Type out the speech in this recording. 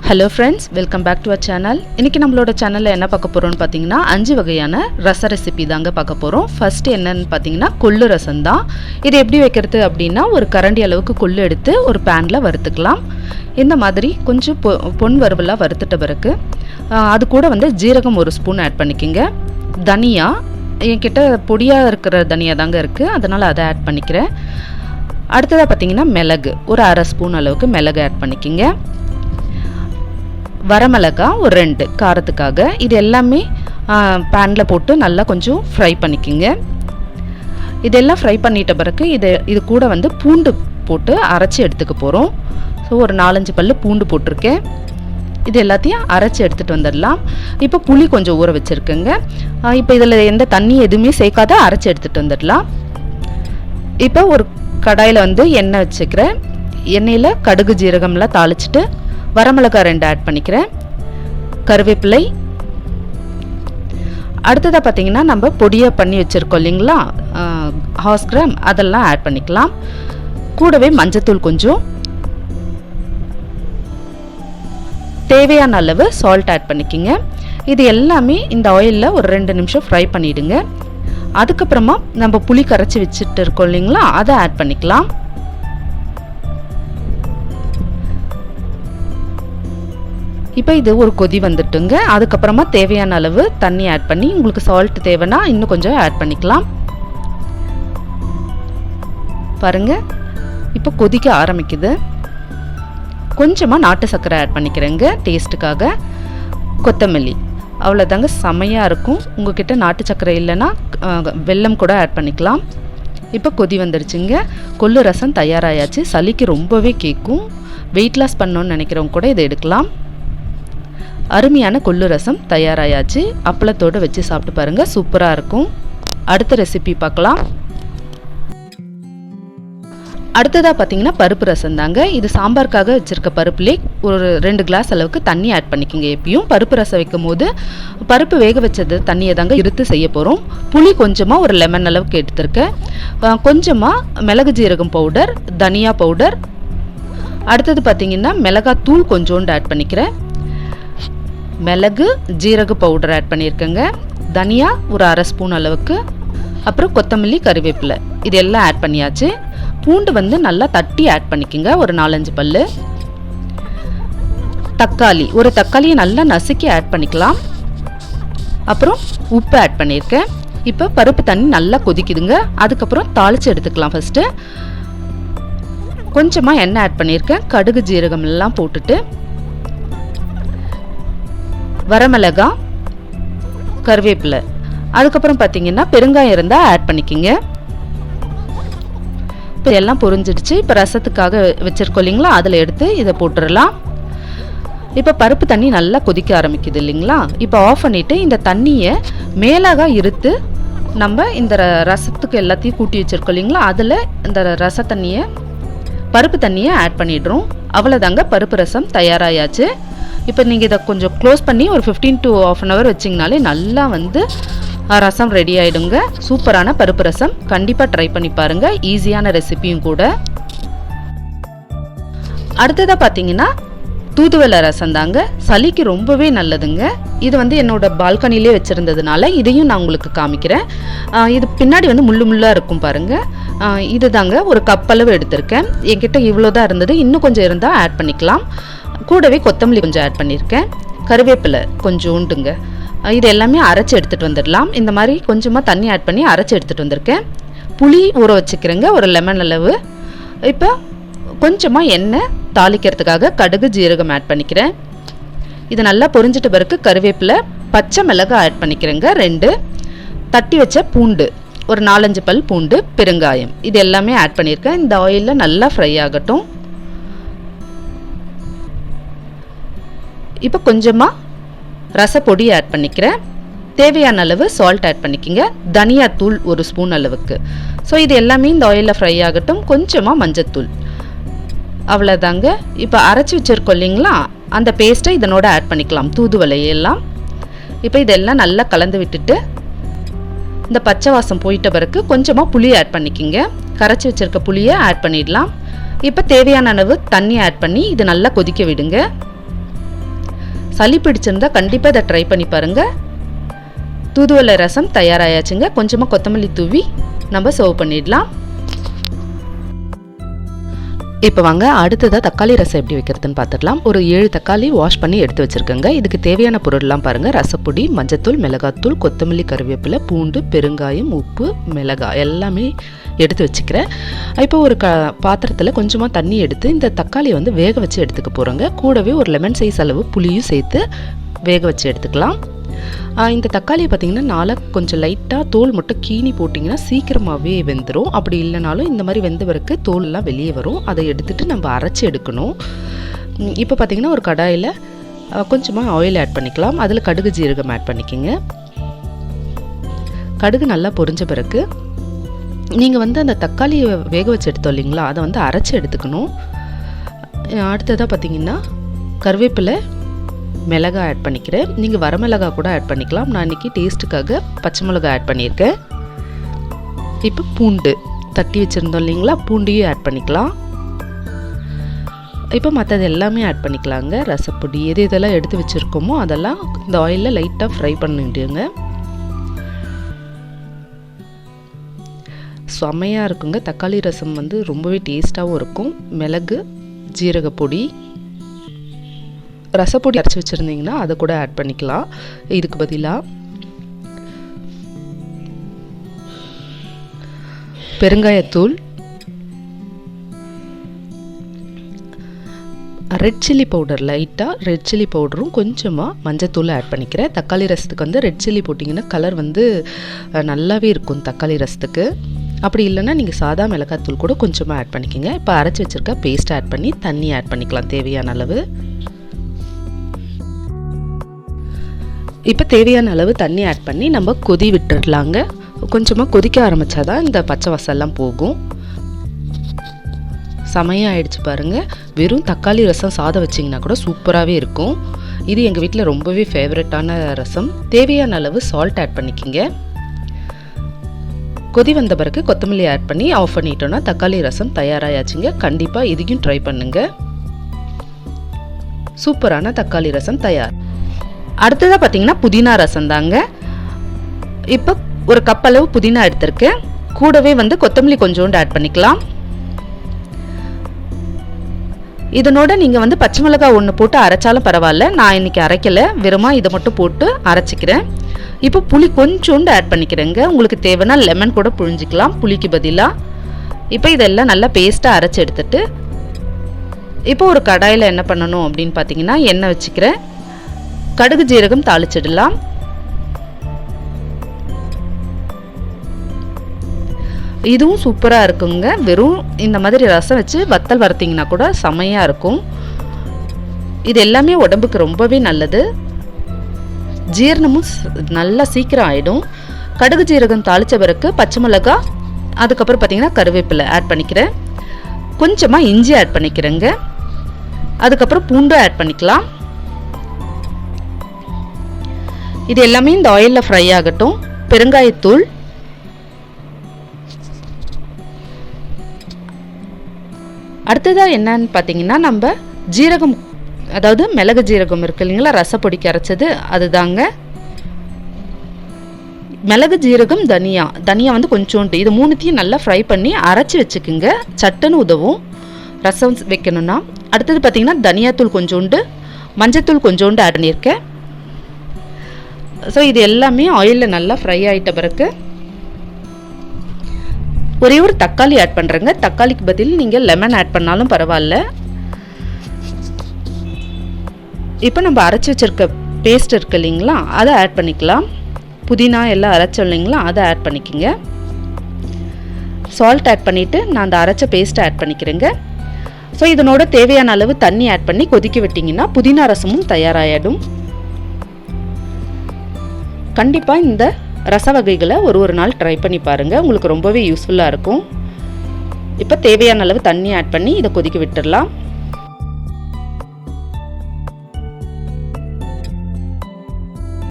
Hello friends, welcome back to our channel. இன்னைக்கு நம்மளோட சேனல்ல என்ன பார்க்க போறோம்னு பாத்தீங்கன்னா 5 வகையான ரச ரெசிபி தாங்க பார்க்க போறோம். ஃபர்ஸ்ட் என்னன்னு பாத்தீங்கன்னா கொள்ளு ரசம் தான். இது எப்படி வைக்கிறது அப்படினா ஒரு கரண்டி அளவுக்கு கொள்ளு எடுத்து ஒரு panல வறுத்துக்கலாம். இந்த மாதிரி கொஞ்சம் பொன் வறுவலா வறுத்துட்ட பிறகு அது கூட வந்து ஜீரகம் ஒரு ஸ்பூன் ஆட் பண்ணிக்கங்க. தனியா என்கிட்ட பொடியா இருக்கிற தனியா தாங்க இருக்கு. அதனால அதை ஆட் பண்ணிக்கிறேன். அடுத்ததா பாத்தீங்கன்னா மிளகு ஒரு அரை ஸ்பூன் அளவுக்கு மிளகு ஆட் பண்ணிக்கங்க. வரமிளகா ஒரு 2 காரத்துக்காக. இது எல்லாமே பேன்ல போட்டு நல்லா கொஞ்சம் ஃப்ரை பண்ணிக்கங்க. இதெல்லாம் ஃப்ரை பண்ணிட்ட பிறகு இது கூட வந்து பூண்டு போட்டு அரைச்சி எடுத்துக்க போகிறோம். ஸோ ஒரு 4-5 பல்லு பூண்டு போட்டிருக்கேன். இது எல்லாத்தையும் அரைச்சி எடுத்துகிட்டு வந்துடலாம். இப்போ புளி கொஞ்சம் ஊற வச்சுருக்கேங்க. இப்போ இதில் எந்த தண்ணி எதுவுமே சேர்க்காத அரைச்சி எடுத்துகிட்டு வந்துடலாம். இப்போ ஒரு கடாயில் வந்து எண்ணெய் வச்சுக்கிறேன். எண்ணெயில் கடுகு ஜீரகம்லாம் தாளிச்சிட்டு வரமிளகாய் 2 ஆட் பண்ணிக்கிறேன். கருவேப்பிலை. அடுத்ததாக பார்த்தீங்கன்னா நம்ம பொடியாக பண்ணி வச்சுருக்கோம் இல்லைங்களா 1/2 கிராம், அதெல்லாம் ஆட் பண்ணிக்கலாம். கூடவே மஞ்சத்தூள் கொஞ்சம், தேவையான அளவு சால்ட் ஆட் பண்ணிக்கோங்க. இது எல்லாமே இந்த ஆயிலில் ஒரு 2 நிமிஷம் ஃப்ரை பண்ணிவிடுங்க. அதுக்கப்புறமா நம்ம புளி கரைச்சி வச்சுட்டு இருக்கோம் இல்லைங்களா, அதை ஆட் பண்ணிக்கலாம். இப்போ இது ஒரு கொதி வந்துட்டுங்க. அதுக்கப்புறமா தேவையான அளவு தண்ணி ஆட் பண்ணி, உங்களுக்கு சால்ட் தேவைன்னா இன்னும் கொஞ்சம் ஆட் பண்ணிக்கலாம். பாருங்க, இப்போ கொதிக்க ஆரம்பிக்குது. கொஞ்சமாக நாட்டு சர்க்கரை ஆட் பண்ணிக்கிறேங்க டேஸ்ட்டுக்காக. கொத்தமல்லி, அவ்வளோதாங்க, செமையாக இருக்கும். உங்ககிட்ட நாட்டு சர்க்கரை இல்லைன்னா வெல்லம் கூட ஆட் பண்ணிக்கலாம். இப்போ கொதி வந்துருச்சுங்க. கொள்ளு ரசம் தயாராகியாச்சு. சளிக்கு ரொம்பவே கேட்கும். வெயிட் லாஸ் பண்ணணும்னு நினைக்கிறவங்க கூட இதை எடுக்கலாம். அருமையான கொள்ளு ரசம் தயாராயாச்சு. அப்பளத்தோடு வச்சு சாப்பிட்டு பாருங்க, சூப்பராக இருக்கும். அடுத்த ரெசிபி பார்க்கலாம். அடுத்ததாக பார்த்தீங்கன்னா பருப்பு ரசம் தாங்க. இது சாம்பாருக்காக வச்சுருக்க பருப்புலே ஒரு 2 கிளாஸ் அளவுக்கு தண்ணி ஆட் பண்ணிக்கோங்க. எப்பயும் பருப்பு ரசம் வைக்கும் போது பருப்பு வேக வச்சது தண்ணியை தாங்க இருத்து செய்ய போகிறோம். புளி கொஞ்சமாக ஒரு லெமன் அளவுக்கு எடுத்துருக்கேன். கொஞ்சமாக மிளகு ஜீரகம் பவுடர், தனியா பவுடர். அடுத்தது பார்த்தீங்கன்னா மிளகாத்தூள் கொஞ்சோண்டு ஆட் பண்ணிக்கிறேன். மிளகு ஜீரக பவுடர் ஆட் பண்ணியிருக்கேங்க. தனியா ஒரு அரை ஸ்பூன் அளவுக்கு, அப்புறம் கொத்தமல்லி கருவேப்பிலை, இது எல்லாம் ஆட் பண்ணியாச்சு. பூண்டு வந்து நல்லா தட்டி ஆட் பண்ணிக்கோங்க, ஒரு 4-5 பல்லு. தக்காளி, ஒரு தக்காளியை நல்லா நசுக்கி ஆட் பண்ணிக்கலாம். அப்புறம் உப்பு ஆட் பண்ணியிருக்கேன். இப்போ பருப்பு தண்ணி நல்லா கொதிக்குதுங்க. அதுக்கப்புறம் தாளித்து எடுத்துக்கலாம். ஃபஸ்ட்டு கொஞ்சமாக எண்ணெய் ஆட் பண்ணியிருக்கேன். கடுகு ஜீரகம் எல்லாம் போட்டுட்டு வரமிளகா, கருவேப்பிலை, அதுக்கப்புறம் பார்த்தீங்கன்னா பெருங்காயம் இருந்தால் ஆட் பண்ணிக்கோங்க. இப்போ எல்லாம் பொரிஞ்சிடுச்சு. இப்போ ரசத்துக்காக வச்சுருக்கோம் இல்லைங்களா, அதில் எடுத்து இதை போட்டுடலாம். இப்போ பருப்பு தண்ணி நல்லா கொதிக்க ஆரம்பிக்குது இல்லைங்களா. இப்போ ஆஃப் பண்ணிவிட்டு இந்த தண்ணியை மேலாக இருத்து நம்ம இந்த ரசத்துக்கு எல்லாத்தையும் கூட்டி வச்சுருக்கோம் இல்லைங்களா, அதில் இந்த ரச தண்ணியை பருப்பு தண்ணியை ஆட் பண்ணிடுறோம். அவ்வளோதாங்க, பருப்பு ரசம் தயாராகியாச்சு. இப்போ நீங்கள் இதை கொஞ்சம் க்ளோஸ் பண்ணி ஒரு 15 to ½ hour வச்சிங்கனாலே நல்லா வந்து ரசம் ரெடி ஆகிடுங்க. சூப்பரான பருப்பு ரசம், கண்டிப்பாக ட்ரை பண்ணி பாருங்கள். ஈஸியான ரெசிபியும் கூட. அடுத்ததாக பார்த்தீங்கன்னா தூதுவளை ரசம் தாங்க. சளிக்கு ரொம்பவே நல்லதுங்க. இது வந்து என்னோட பால்கனிலே வச்சுருந்ததுனால இதையும் நான் உங்களுக்கு காமிக்கிறேன். இது பின்னாடி வந்து முள்ளாக இருக்கும் பாருங்கள். இது தாங்க ஒரு கப்பளவு எடுத்திருக்கேன். என்கிட்ட இவ்வளோ தான் இருந்தது, இன்னும் கொஞ்சம் இருந்தால் ஆட் பண்ணிக்கலாம். கூடவே கொத்தமல்லி கொஞ்சம் ஆட் பண்ணியிருக்கேன். கருவேப்பிலை கொஞ்சோண்டுங்க. இது எல்லாமே அரைச்சி எடுத்துகிட்டு வந்துடலாம். இந்த மாதிரி கொஞ்சமாக தண்ணி ஆட் பண்ணி அரைச்சி எடுத்துகிட்டு வந்திருக்கேன். புளி ஊற வச்சுக்கிறேங்க, ஒரு லெமன் அளவு. இப்போ கொஞ்சமாக எண்ணெய் தாளிக்கிறதுக்காக கடுகு ஜீரகம் ஆட் பண்ணிக்கிறேன். இது நல்லா பொரிஞ்சிட்ட பிறகு கருவேப்பிலை, பச்சை மிளகாய் ஆட் பண்ணிக்கிறேங்க 2. தட்டி வச்ச பூண்டு ஒரு 4-5 பல் பூண்டு, பெருங்காயம், இது எல்லாமே ஆட் பண்ணியிருக்கேன். இந்த ஆயிலில் நல்லா ஃப்ரை ஆகட்டும். இப்போ கொஞ்சமாக ரசப்பொடி ஆட் பண்ணிக்கிறேன். தேவையான அளவு சால்ட் ஆட் பண்ணிக்கோங்க. தனியாத்தூள் ஒரு ஸ்பூன் அளவுக்கு. ஸோ இது எல்லாமே இந்த ஆயிலில் ஃப்ரை ஆகட்டும். கொஞ்சமாக மஞ்சத்தூள், அவ்வளோதாங்க. இப்போ அரைச்சி வச்சுருக்கோம் இல்லைங்களா, அந்த பேஸ்ட்டை இதனோட ஆட் பண்ணிக்கலாம், தூதுவளையெல்லாம். இப்போ இதெல்லாம் நல்லா கலந்து விட்டுட்டு இந்த பச்சை வாசம் போயிட்ட பிறகு கொஞ்சமாக புளி ஆட் பண்ணிக்கோங்க. கரைச்சி வச்சுருக்க புளியை ஆட் பண்ணிடலாம். இப்போ தேவையான அளவு தண்ணி ஆட் பண்ணி இது நல்லா கொதிக்க விடுங்க. சளி பிடிச்சிருந்தா கண்டிப்பாக இதை ட்ரை பண்ணி பாருங்கள். தூதுவளை ரசம் தயாராகியாச்சுங்க. கொஞ்சமாக கொத்தமல்லி தூவி நம்ம சர்வ் பண்ணிடலாம். இப்போ வாங்க அடுத்ததாக தக்காளி ரசம் எப்படி வைக்கிறதுன்னு பார்த்துடலாம். ஒரு 7 தக்காளி வாஷ் பண்ணி எடுத்து வச்சுருக்கேங்க. இதுக்கு தேவையான பொருள்லாம் பாருங்கள். ரசப்பொடி, மஞ்சத்தூள், மிளகாத்தூள், கொத்தமல்லி, கருவேப்பிலை, பூண்டு, பெருங்காயம், உப்பு, மிளகாய் எல்லாமே எடுத்து வச்சுக்கிறேன். இப்போ ஒரு பாத்திரத்தில் கொஞ்சமாக தண்ணி எடுத்து இந்த தக்காளியை வந்து வேக வச்சு எடுத்துக்க போகிறோங்க. கூடவே ஒரு லெமன் சைஸ் அளவு புளியும் சேர்த்து வேக வச்சு எடுத்துக்கலாம். இந்த தக்காளியை பார்த்திங்கன்னா கொஞ்சம் லைட்டாக தோல் மட்டும் கீனி போட்டிங்கன்னா சீக்கிரமாகவே வெந்துடும். அப்படி இல்லைனாலும் இந்த மாதிரி வெந்த பிறகு தோலெல்லாம் வெளியே வரும். அதை எடுத்துகிட்டு நம்ம அரைச்சி எடுக்கணும். இப்போ பார்த்திங்கன்னா ஒரு கடாயில் கொஞ்சமாக ஆயில் ஆட் பண்ணிக்கலாம். அதில் கடுகு ஜீரகம் ஆட் பண்ணிக்கோங்க. கடுகு நல்லா பொரிஞ்ச பிறகு நீங்கள் வந்து அந்த தக்காளியை வேக வச்சு எடுத்தோம் இல்லைங்களா, அதை வந்து அரைச்சி எடுத்துக்கணும். அடுத்ததாக பார்த்திங்கன்னா கருவேப்பிலை, மிளகாய் ஆட் பண்ணிக்கிறேன். நீங்கள் வரமிளகாய் கூட ஆட் பண்ணிக்கலாம். நான் இன்றைக்கி டேஸ்ட்டுக்காக பச்சை மிளகாய் ஆட் பண்ணியிருக்கேன். இப்போ பூண்டு தட்டி வச்சுருந்தோம் இல்லைங்களா, பூண்டையும் ஆட் பண்ணிக்கலாம். இப்போ மற்றது எல்லாமே ஆட் பண்ணிக்கலாங்க. ரசப்பொடி இதெல்லாம் எடுத்து வச்சுருக்கோமோ அதெல்லாம் இந்த ஆயிலில் லைட்டாக ஃப்ரை பண்ணிடுங்க. செம்மையாக இருக்குங்க. தக்காளி ரசம் வந்து ரொம்பவே டேஸ்ட்டாகவும் இருக்கும். மிளகு, ஜீரகப்பொடி, ரசப்பொடி அரைச்சி வச்சுருந்தீங்கன்னா அதை கூட ஆட் பண்ணிக்கலாம். இதுக்கு பதிலாக பெருங்காயத்தூள், ரெட் சில்லி பவுடர், லைட்டாக ரெட் சில்லி பவுடரும் கொஞ்சமாக மஞ்சத்தூள் ஆட் பண்ணிக்கிறேன். தக்காளி ரசத்துக்கு வந்து ரெட் சில்லி போட்டிங்கன்னா கலர் வந்து நல்லாவே இருக்கும் தக்காளி ரசத்துக்கு. அப்படி இல்லைன்னா நீங்கள் சாதா மிளகாத்தூள் கூட கொஞ்சமாக ஆட் பண்ணிக்கோங்க. இப்போ அரைச்சி வச்சுருக்க பேஸ்ட் ஆட் பண்ணி தண்ணி ஆட் பண்ணிக்கலாம் தேவையான அளவு. இப்போ தேவையான அளவு தண்ணி ஆட் பண்ணி நம்ம கொதி விட்டுடலாங்க. கொஞ்சமாக கொதிக்க ஆரம்பித்தாதான் இந்த பச்சை வாசம்லாம் போகும். செமையாக ஆயிடுச்சு பாருங்கள். வெறும் தக்காளி ரசம் சாதம் வச்சிங்கன்னா கூட சூப்பராகவே இருக்கும். இது எங்கள் வீட்டில் ரொம்பவே ஃபேவரட்டான ரசம். தேவையான அளவு சால்ட் ஆட் பண்ணிக்கிங்க. கொதி வந்த பிறகு கொத்தமல்லி ஆட் பண்ணி ஆஃப் பண்ணிட்டோன்னா தக்காளி ரசம் தயாராகியாச்சுங்க. கண்டிப்பாக இதையும் ட்ரை பண்ணுங்கள். சூப்பரான தக்காளி ரசம் தயார். அடுத்ததாக பார்த்தீங்கன்னா புதினா ரசம் தாங்க. இப்போ ஒரு கப் அளவு புதினா எடுத்திருக்கேன். கூடவே வந்து கொத்தமல்லி கொஞ்சோண்டு ஆட் பண்ணிக்கலாம். இதனோட நீங்கள் வந்து பச்சை மிளகாய் ஒன்று போட்டு அரைச்சாலும் பரவாயில்ல. நான் இன்றைக்கி அரைக்கலை, வெறுமா இதை மட்டும் போட்டு அரைச்சிக்கிறேன். இப்போ புளி கொஞ்சோண்டு ஆட் பண்ணிக்கிறேங்க. உங்களுக்கு தேவைன்னா லெமன் கூட புழிஞ்சிக்கலாம் புளிக்கு பதிலாக. இப்போ இதெல்லாம் நல்லா பேஸ்ட்டாக அரைச்சி எடுத்துட்டு இப்போ ஒரு கடாயில் என்ன பண்ணணும் அப்படின்னு பார்த்தீங்கன்னா எண்ணெய் வச்சுக்கிறேன். கடுகு ஜீரகம் தாளிச்சிடலாம். இதுவும் சூப்பராக இருக்குங்க. வெறும் இந்த மாதிரி ரசம் வச்சு வத்தல் வறுத்திங்கன்னா கூட செமையாக இருக்கும். இது எல்லாமே உடம்புக்கு ரொம்பவே நல்லது. ஜீரணமும் நல்லா சீக்கிரம் ஆகிடும். கடுகு ஜீரகம் தாளித்த பிறகு பச்சை மிளகாய், அதுக்கப்புறம் பார்த்திங்கன்னா கருவேப்பிலை ஆட் பண்ணிக்கிறேன். கொஞ்சமாக இஞ்சி ஆட் பண்ணிக்கிறேங்க. அதுக்கப்புறம் பூண்டு ஆட் பண்ணிக்கலாம். இது எல்லாமே இந்த ஆயிலில் ஃப்ரை ஆகட்டும். பெருங்காயத்தூள், அடுத்ததாக என்னன்னு பார்த்தீங்கன்னா நம்ம ஜீரகம், அதாவது மிளகு ஜீரகம் இருக்கு இல்லைங்களா, ரசப்பொடிக்கு அரைச்சது அதுதாங்க. மிளகு ஜீரகம், தனியா வந்து கொஞ்சோண்டு, இது மூணுத்தையும் நல்லா ஃப்ரை பண்ணி அரைச்சி வச்சுக்குங்க. சட்டுன்னு உதவும் ரசம் வைக்கணும்னா. அடுத்தது பார்த்தீங்கன்னா தனியாத்தூள் கொஞ்சோண்டு, மஞ்சத்தூள் கொஞ்சோண்டு ஆட் பண்ணியிருக்கேன். ஸோ இது எல்லாமே ஆயிலில் நல்லா ஃப்ரை ஆகிட்ட பிறகு ஒரே ஒரு தக்காளி ஆட் பண்ணுறேங்க. தக்காளிக்கு பதில் நீங்கள் லெமன் ஆட் பண்ணாலும் பரவாயில்ல. இப்போ நம்ம அரைச்சி வச்சிருக்க பேஸ்ட் இருக்கு இல்லைங்களா, அதை ஆட் பண்ணிக்கலாம். புதினா எல்லாம் அரைச்சோம் இல்லைங்களா, அதை ஆட் பண்ணிக்கோங்க. சால்ட் ஆட் பண்ணிவிட்டு நான் அந்த அரைச்ச பேஸ்ட்டை ஆட் பண்ணிக்கிறேங்க. ஸோ இதனோட தேவையான அளவு தண்ணி ஆட் பண்ணி கொதிக்க விட்டிங்கன்னா புதினா ரசமும் தயாராகிடும். கண்டிப்பாக இந்த ரச வகைகளை ஒரு நாள் ட்ரை பண்ணி பாருங்கள், உங்களுக்கு ரொம்பவே யூஸ்ஃபுல்லாக இருக்கும். இப்போ தேவையான அளவு தண்ணி ஆட் பண்ணி இதை கொதிக்க விட்டுடலாம்.